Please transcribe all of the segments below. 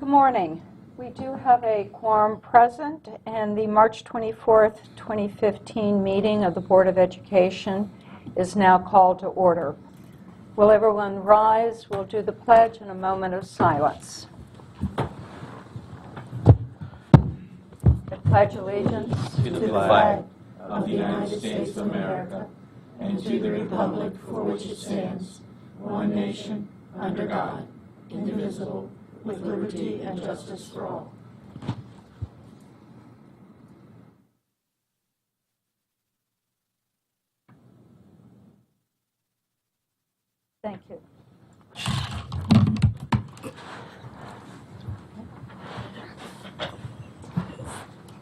Good morning. We do have a quorum present, and the March 24th, 2015 meeting of the Board of Education is now called to order. Will everyone rise? We'll do the pledge in a moment of silence. I pledge allegiance to the flag of the United States of America and to the republic for which it stands, one nation, under God, indivisible, with liberty and justice for all. Thank you.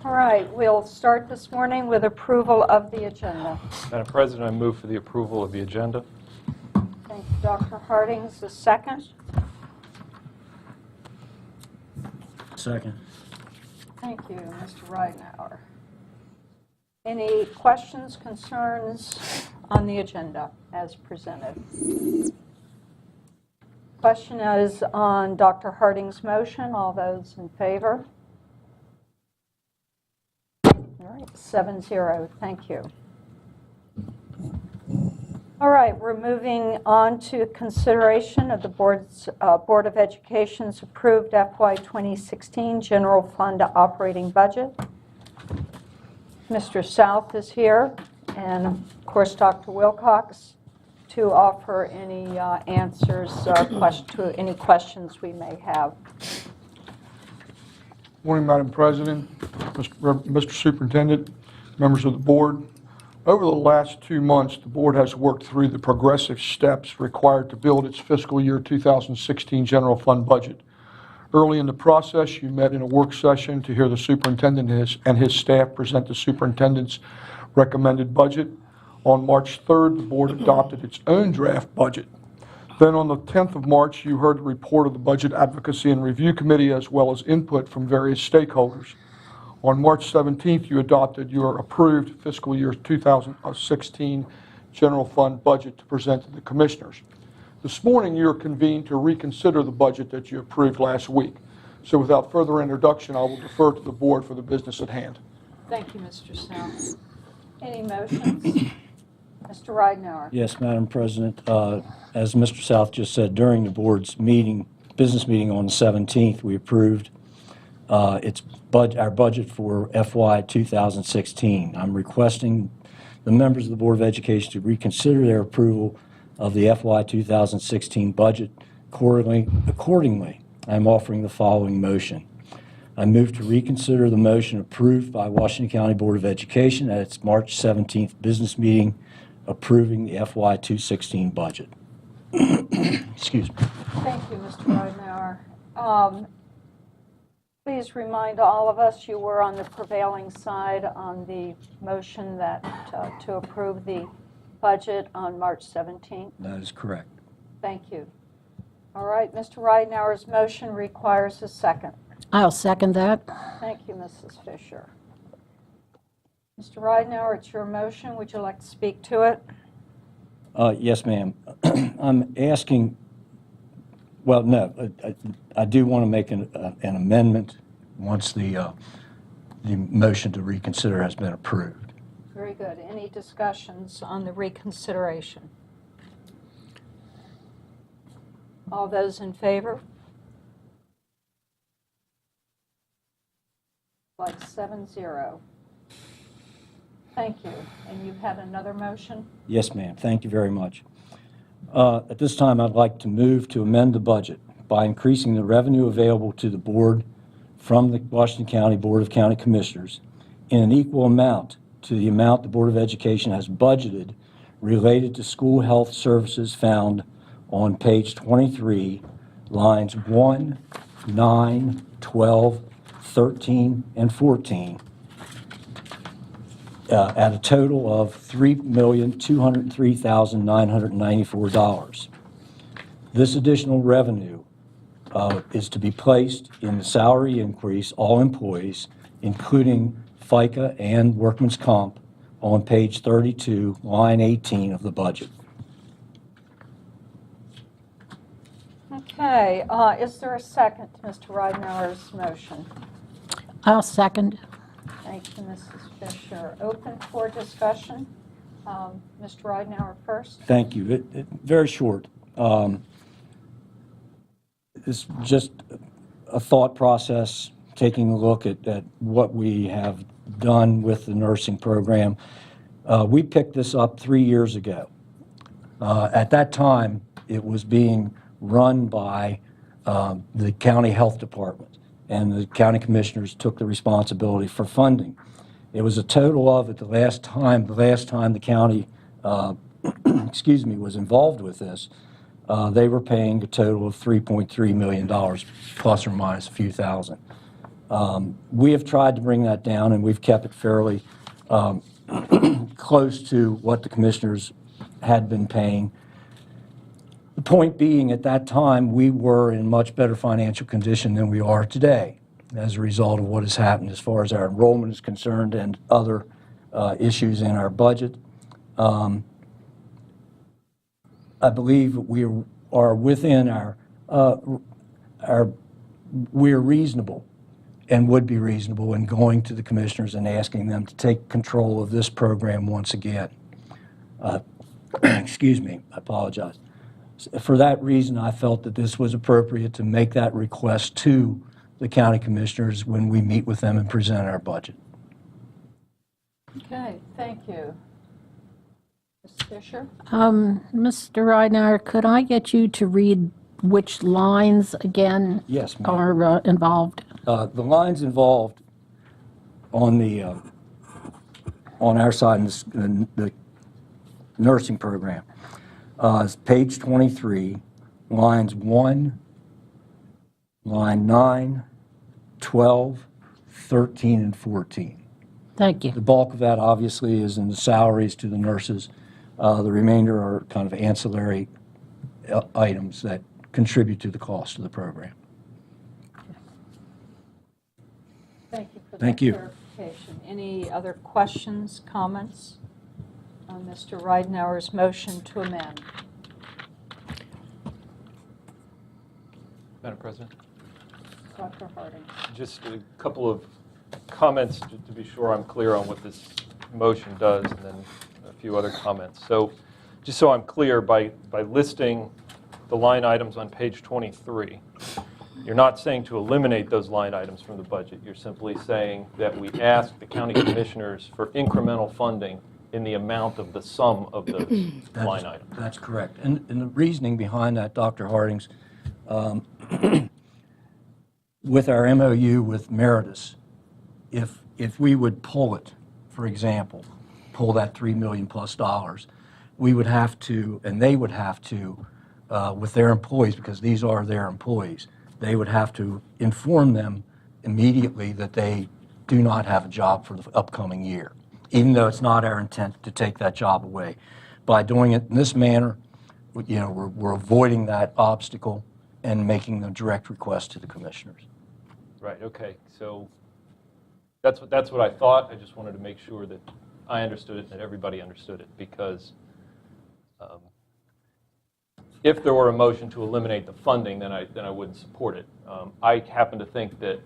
All right, we'll start this morning with approval of the agenda. Madam President, I move for the approval of the agenda. Thank you, Dr. Hardings. A second. Second. Thank you, Mr. Ridenhour. Any questions, concerns on the agenda as presented? Question is on Dr. Harding's motion. All those in favor? All right, 7-0. Thank you. All right, we're moving on to consideration of the Board of Education's approved FY 2016 General Fund operating budget. Mr. South is here, and of course Dr. Wilcox, to offer any answers to any questions we may have. Morning, Madam President, Mr. Superintendent, members of the board. Over the last 2 months, the board has worked through the progressive steps required to build its fiscal year 2016 general fund budget. Early in the process, you met in a work session to hear the superintendent and his staff present the superintendent's recommended budget. On March 3rd, the board adopted its own draft budget. Then on the 10th of March, you heard the report of the Budget Advocacy and Review Committee as well as input from various stakeholders. On March 17th, you adopted your approved fiscal year 2016 general fund budget to present to the commissioners. This morning, you are convened to reconsider the budget that you approved last week. So without further introduction, I will defer to the board for the business at hand. Thank you, Mr. South. Any motions? Mr. Ridenhour. Yes, Madam President. As Mr. South just said, during the board's business meeting on the 17th, we approved our budget for FY 2016. I'm requesting the members of the Board of Education to reconsider their approval of the FY 2016 budget. Accordingly, I'm offering the following motion. I move to reconsider the motion approved by Washington County Board of Education at its March 17th business meeting approving the FY 2016 budget. Excuse me. Thank you, Mr. Ridenhour. Please remind all of us you were on the prevailing side on the motion that to approve the budget on March 17th. That is correct. Thank you. All right, Mr. Ridenhour's motion requires a second. I'll second that. Thank you, Mrs. Fisher. Mr. Ridenhour, it's your motion. Would you like to speak to it? Yes, ma'am. I'm asking, well, no, I do want to make an amendment once the motion to reconsider has been approved. Very good. Any discussions on the reconsideration? All those in favor? Like 7-0. Thank you. And you've had another motion? Yes, ma'am. Thank you very much. At this time, I'd like to move to amend the budget by increasing the revenue available to the board from the Washington County Board of County Commissioners in an equal amount to the amount the Board of Education has budgeted related to school health services found on page 23, lines 1, 9, 12, 13, and 14, at a total of $3,203,994. This additional revenue is to be placed in the salary increase all employees, including FICA and workman's comp, on page 32, line 18 of the budget. Okay, is there a second to Mr. Ridenour's motion? I'll second. Thank you, Mrs. Fisher. Open for discussion. Mr. Ridenour first. Thank you. Very short. It's just a thought process, taking a look at what we have done with the nursing program. We picked this up 3 years ago. At that time, it was being run by the county health department, and the county commissioners took the responsibility for funding. It was a total of, at the last time the county excuse me, was involved with this, they were paying a total of $3.3 million, plus or minus a few thousand. We have tried to bring that down, and we've kept it fairly close to what the commissioners had been paying. The point being, at that time, we were in much better financial condition than we are today as a result of what has happened as far as our enrollment is concerned and other issues in our budget. I believe we are within we're reasonable and would be reasonable in going to the commissioners and asking them to take control of this program once again. Excuse me, I apologize. For that reason, I felt that this was appropriate to make that request to the county commissioners when we meet with them and present our budget. Okay, thank you. Ms. Fisher? Mr. Ridenour, could I get you to read which lines again Yes, ma'am. are involved? The lines involved on our side in the nursing program is page 23, lines 1, line 9, 12, 13, and 14. Thank you. The bulk of that obviously is in the salaries to the nurses. The remainder are kind of ancillary items that contribute to the cost of the program. Thank you for Thank that you. clarification. Any other questions, comments on Mr. Ridenour's motion to amend? Madam President, Dr. Harding? just a couple of comments to be sure I'm clear on what this motion does, and then a few other comments. So just so I'm clear, by listing the line items on page 23, you're not saying to eliminate those line items from the budget. You're simply saying that we ask the county commissioners for incremental funding in the amount of the sum of those line items. That's correct. And the reasoning behind that, Dr. Hardings, with our MOU with Meritus, if we would pull it, for example, pull that $3 million plus, we would have to, and they would have to, with their employees, because these are their employees, they would have to inform them immediately that they do not have a job for the upcoming year, even though it's not our intent to take that job away. By doing it in this manner, we're avoiding that obstacle and making the direct request to the commissioners. Right, okay. So that's what I thought. I just wanted to make sure that I understood it and that everybody understood it, because if there were a motion to eliminate the funding, then I wouldn't support it. I happen to think that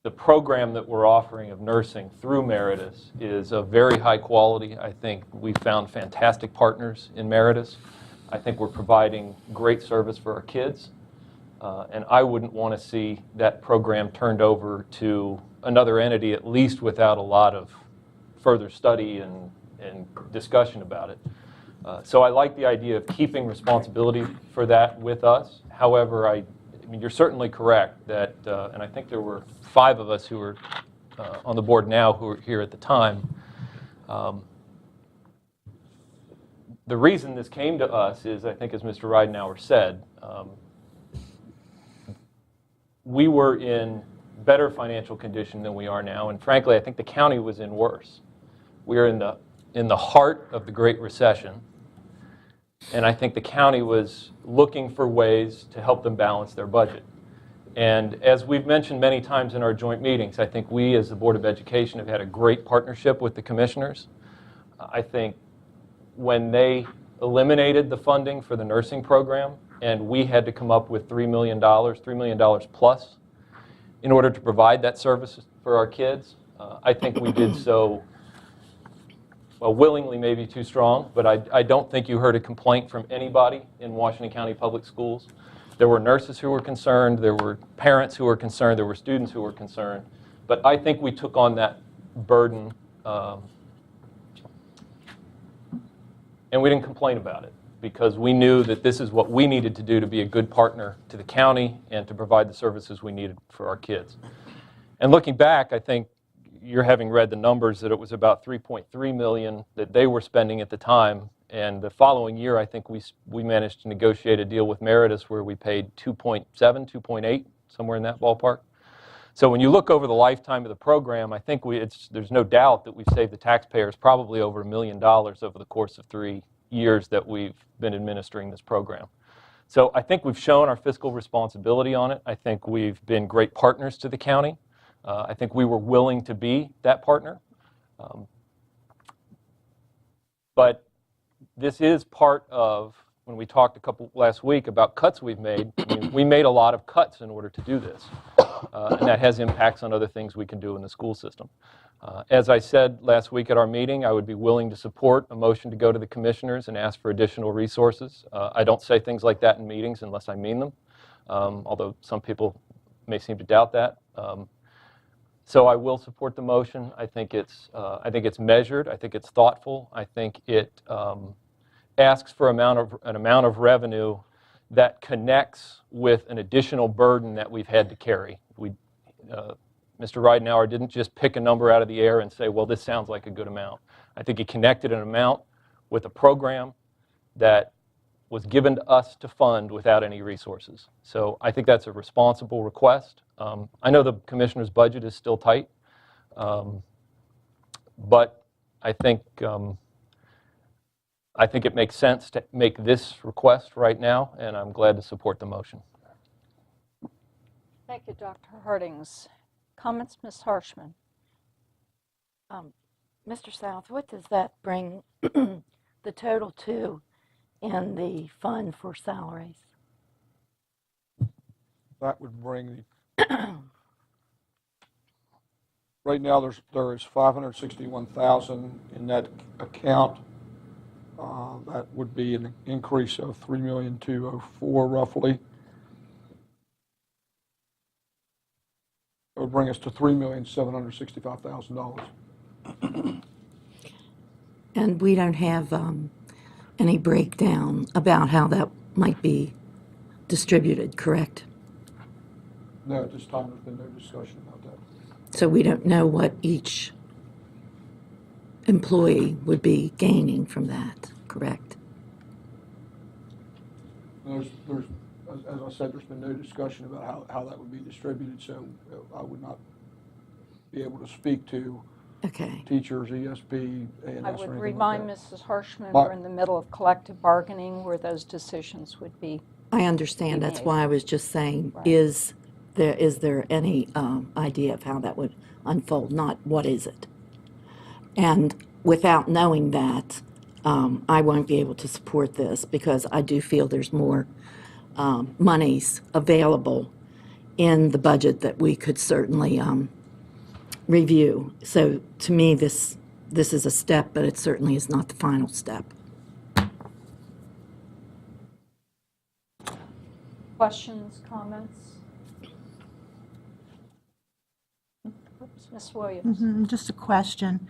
the program that we're offering of nursing through Meritus is of very high quality. I think we found fantastic partners in Meritus. I think we're providing great service for our kids. And I wouldn't want to see that program turned over to another entity, at least without a lot of further study and discussion about it. So I like the idea of keeping responsibility for that with us. However, I mean, you're certainly correct that, and I think there were 5 of us who are on the board now who were here at the time. The reason this came to us is, I think, as Mr. Ridenour said, we were in better financial condition than we are now, and frankly, I think the county was in worse. We are in the heart of the Great Recession, and I think the county was looking for ways to help them balance their budget. And as we've mentioned many times in our joint meetings, I think we as the Board of Education have had a great partnership with the commissioners. I think when they eliminated the funding for the nursing program, and we had to come up with $3 million plus in order to provide that service for our kids. I think we did so, well, willingly may be too strong, but I don't think you heard a complaint from anybody in Washington County Public Schools. There were nurses who were concerned, there were parents who were concerned, there were students who were concerned, but I think we took on that burden and we didn't complain about it because we knew that this is what we needed to do to be a good partner to the county and to provide the services we needed for our kids. And looking back, I think you're having read the numbers that it was about $3.3 million that they were spending at the time. And the following year, I think we managed to negotiate a deal with Meritus where we paid 2.7, 2.8, somewhere in that ballpark. So when you look over the lifetime of the program, I think there's no doubt that we've saved the taxpayers probably over $1 million over the course of 3 years that we've been administering this program. So I think we've shown our fiscal responsibility on it. I think we've been great partners to the county. I think we were willing to be that partner. But this is part of, when we talked last week about cuts we've made, I mean, we made a lot of cuts in order to do this. And that has impacts on other things we can do in the school system. As I said last week at our meeting, I would be willing to support a motion to go to the commissioners and ask for additional resources. I don't say things like that in meetings unless I mean them, although some people may seem to doubt that. So I will support the motion. I think it's measured. I think it's thoughtful. I think it asks for an amount of revenue that connects with an additional burden that we've had to carry. Mr. Ridenhour didn't just pick a number out of the air and say, well, this sounds like a good amount. I think he connected an amount with a program that was given to us to fund without any resources. So I think that's a responsible request. I know the commissioner's budget is still tight, but I think it makes sense to make this request right now, and I'm glad to support the motion. Thank you, Dr. Hardings. Comments, Ms. Harshman? Mr. South, what does that bring the total to in the fund for salaries? That would bring the, right now there is $561,000 in that account. That would be an increase of $3,204,000 roughly. It would bring us to $3,765,000. And we don't have any breakdown about how that might be distributed, correct? No, at this time there's been no discussion about that. So we don't know what each employee would be gaining from that, correct? There's, as I said, there's been no discussion about how that would be distributed, so I would not be able to speak to Okay. teachers, ESP, A&S, I or would anything remind like that. Mrs. Harshman My- we're in the middle of collective bargaining where those decisions would be. I understand. That's why I was just saying, Right. is there any idea of how that would unfold, not what is it? And without knowing that, I won't be able to support this because I do feel there's more monies available in the budget that we could certainly review. So to me, this is a step, but it certainly is not the final step. Questions, comments? Oops, Ms. Williams. Just a question.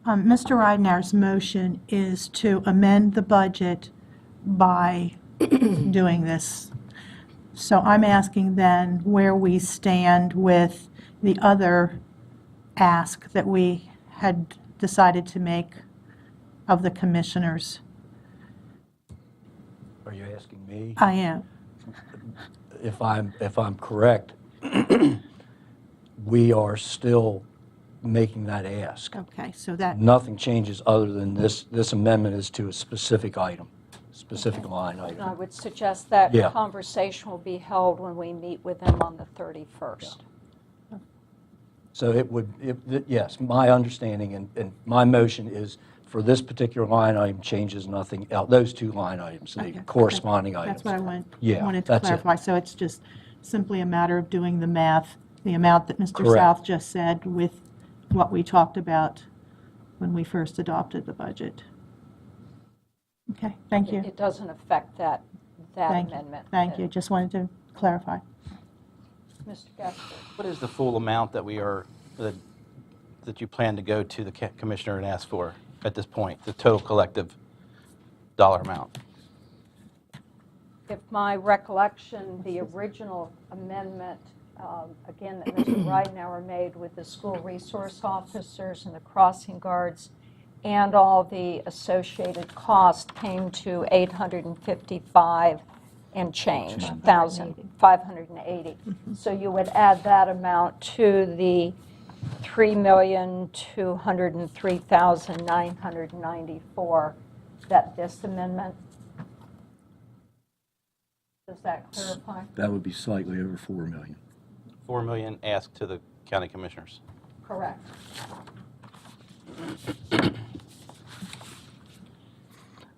Mr. Ridenhour's motion is to amend the budget by doing this. So I'm asking then where we stand with the other ask that we had decided to make of the commissioners. Are you asking me? I am. If I'm correct, we are still making that ask. Okay, so that, Nothing changes other than this amendment is to a specific item, specific line I item. would suggest that Yeah. conversation will be held when we meet with them on the 31st. So yes, my understanding and my motion is for this particular line item changes nothing else. Those two line items, the Okay. corresponding items. That's what I Yeah, wanted to that's it. clarify. So it's just simply a matter of doing the math, the amount that Mr. Correct. South just said with what we talked about when we first adopted the budget. Okay, thank you. It doesn't affect that Thank you. amendment. Thank you. Just wanted to clarify. Mr. Gessler. What is the full amount that that you plan to go to the commissioner and ask for at this point, the total collective dollar amount? If my recollection, the original amendment, again, that Mr. Ridenhour made with the school resource officers and the crossing guards and all the associated costs came to 855 and change, 580. So you would add that amount to the 3,203,994 that this amendment. Does that clarify? That would be slightly over 4 million. 4 million asked to the county commissioners. Correct.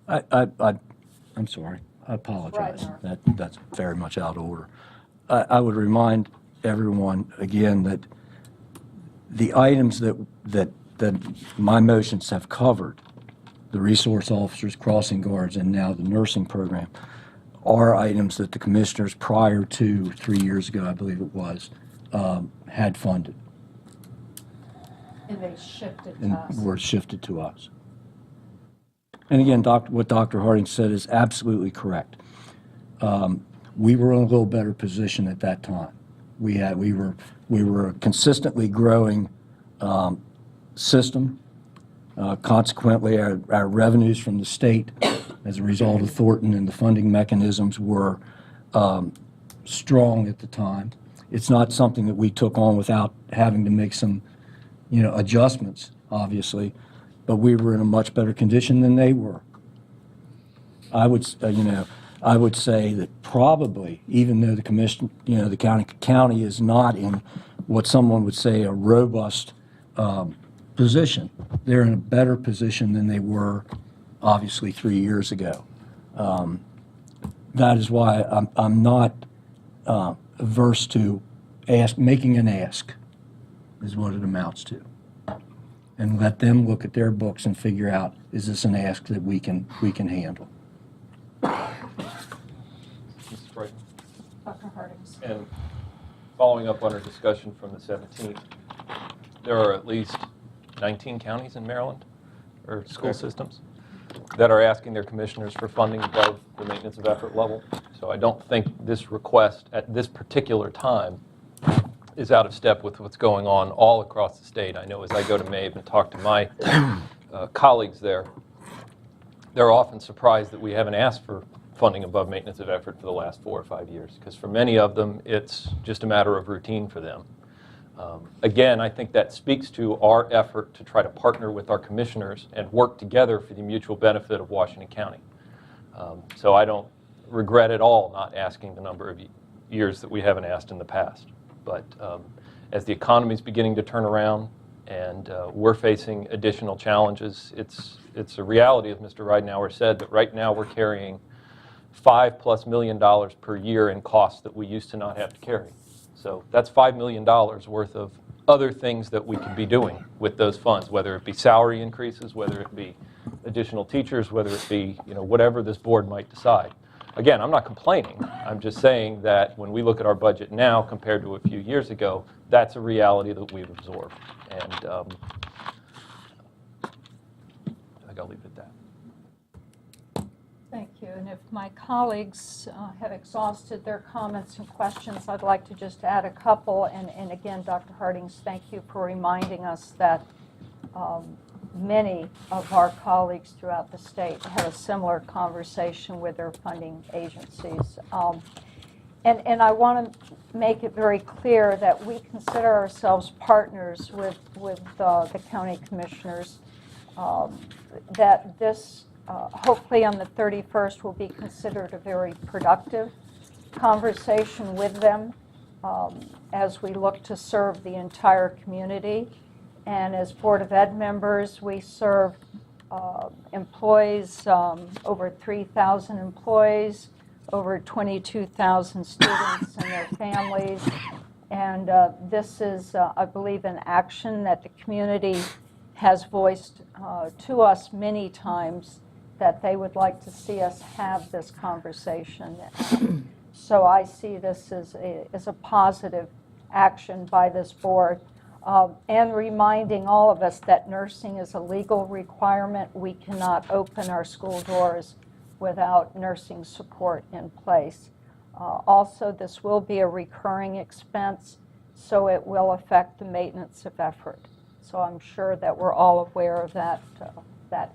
I'm sorry. I apologize. Right. That's very much out of order. I would remind everyone again that the items that my motions have covered, the resource officers, crossing guards, and now the nursing program, are items that the commissioners prior to 3 years ago, I believe it was, had funded And they shifted to and us. were shifted to us. And again, what Dr. Harding said is absolutely correct. We were in a little better position at that time. We were a consistently growing system. Consequently, our revenues from the state, as a result of Thornton and the funding mechanisms, were strong at the time. It's not something that we took on without having to make some, adjustments, obviously, but we were in a much better condition than they were. I would say that probably, even though the commission, the county is not in what someone would say a robust position, they're in a better position than they were, obviously, 3 years ago. That is why I'm not averse to making an ask, is what it amounts to. And let them look at their books and figure out, is this an ask that we can handle? Mrs. Brighton. Dr. Hardings. And following up on our discussion from the 17th, there are at least 19 counties in Maryland, or school systems, that are asking their commissioners for funding above the maintenance of effort level. So I don't think this request at this particular time is out of step with what's going on all across the state. I know as I go to MAVE and talk to my colleagues there, they're often surprised that we haven't asked for funding above maintenance of effort for the last 4 or 5 years, because for many of them, it's just a matter of routine for them. Again, I think that speaks to our effort to try to partner with our commissioners and work together for the mutual benefit of Washington County. So I don't regret at all not asking the number of years that we haven't asked in the past. But as the economy is beginning to turn around and we're facing additional challenges, it's a reality, as Mr. Ridenhour said, that right now we're carrying $5+ million per year in costs that we used to not have to carry. So that's $5 million worth of other things that we could be doing with those funds, whether it be salary increases, whether it be additional teachers, whether it be whatever this board might decide. Again, I'm not complaining. I'm just saying that when we look at our budget now compared to a few years ago, that's a reality that we've absorbed. And I think I'll leave it at that. Thank you. And if my colleagues have exhausted their comments and questions, I'd like to just add a couple. And again, Dr. Hardings, thank you for reminding us that many of our colleagues throughout the state have a similar conversation with their funding agencies. And I want to make it very clear that we consider ourselves partners with the county commissioners, that this hopefully on the 31st will be considered a very productive conversation with them as we look to serve the entire community. And as Board of Ed members, we serve employs, over 3,000 employees, over 22,000 students and their families. And this is, I believe, an action that the community has voiced to us many times that they would like to see us have this conversation. So I see this as a positive action by this board. And reminding all of us that nursing is a legal requirement. We cannot open our school doors without nursing support in place. Also, this will be a recurring expense, so it will affect the maintenance of effort. So I'm sure that we're all aware of that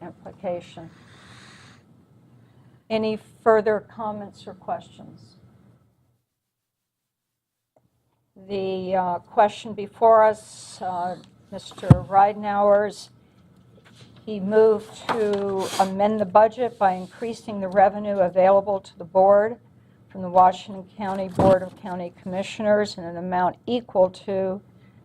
implication. Any further comments or questions? The question before us, Mr. Ridenour's, he moved to amend the budget by increasing the revenue available to the board from the Washington County Board of County Commissioners in an amount equal to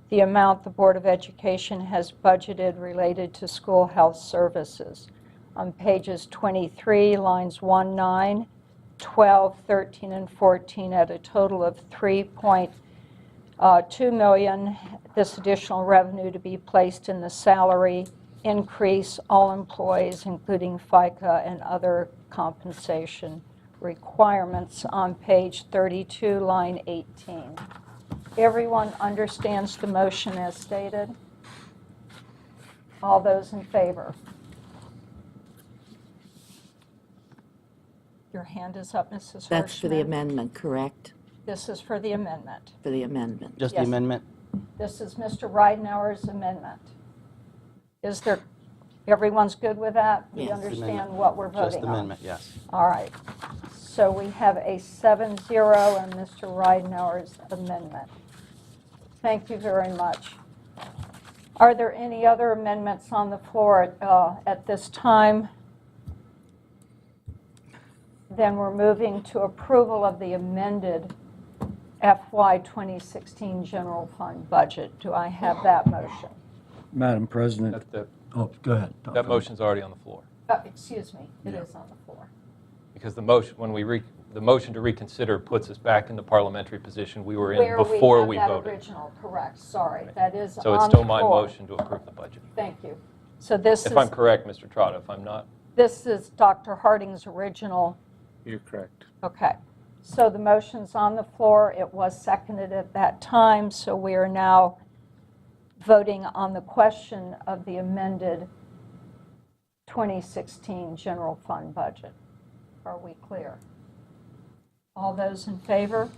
the amount the Board of Education has budgeted related to school health services. On pages 23, lines 1, 9, 12, 13, and 14, at a total of $3.2 million, this additional revenue to be placed in the salary increase, all employees, including FICA and other compensation requirements, on page 32, line 18. Everyone understands the motion as stated? All those in favor? Your hand is up, Mrs. Hirschman. That's for the amendment, correct? This is for the amendment. For the amendment. Just Yes. the amendment? This is Mr. Ridenour's amendment. Is there, everyone's good with that? We Yes. understand what we're voting on? Just amendment, yes. All right. So we have a 7-0 on Mr. Ridenour's amendment. Thank you very much. Are there any other amendments on the floor at this time? Then we're moving to approval of the amended FY 2016 general fund budget. Do I have that motion? Madam President, oh, go ahead. That motion's already on the floor. Excuse me, it is on the floor. Because the motion, the motion to reconsider puts us back in the parliamentary position we were in Where before we have that voted. original, correct, sorry, that is on the So floor. it's still my motion to approve the budget. Thank you. So this If is, I'm correct, Mr. Trotta, if I'm not, this is Dr. Harding's original. You're correct. Okay. So the motion's on the floor. It was seconded at that time, so we are now voting on the question of the amended 2016 general fund budget. Are we clear? All those in favor?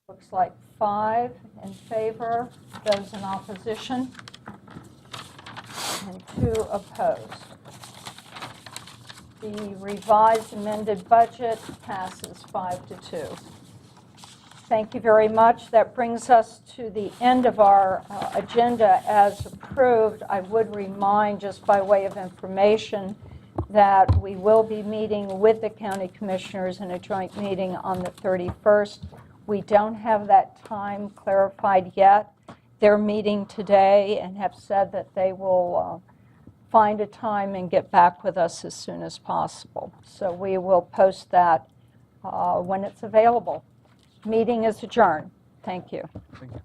Looks like 5 in favor, those in opposition, and 2 opposed. The revised amended budget passes 5-2. Thank you very much. That brings us to the end of our agenda as approved. I would remind, just by way of information, that we will be meeting with the county commissioners in a joint meeting on the 31st. We don't have that time clarified yet. They're meeting today and have said that they will find a time and get back with us as soon as possible. So we will post that when it's available. Meeting is adjourned. Thank you. Thank you.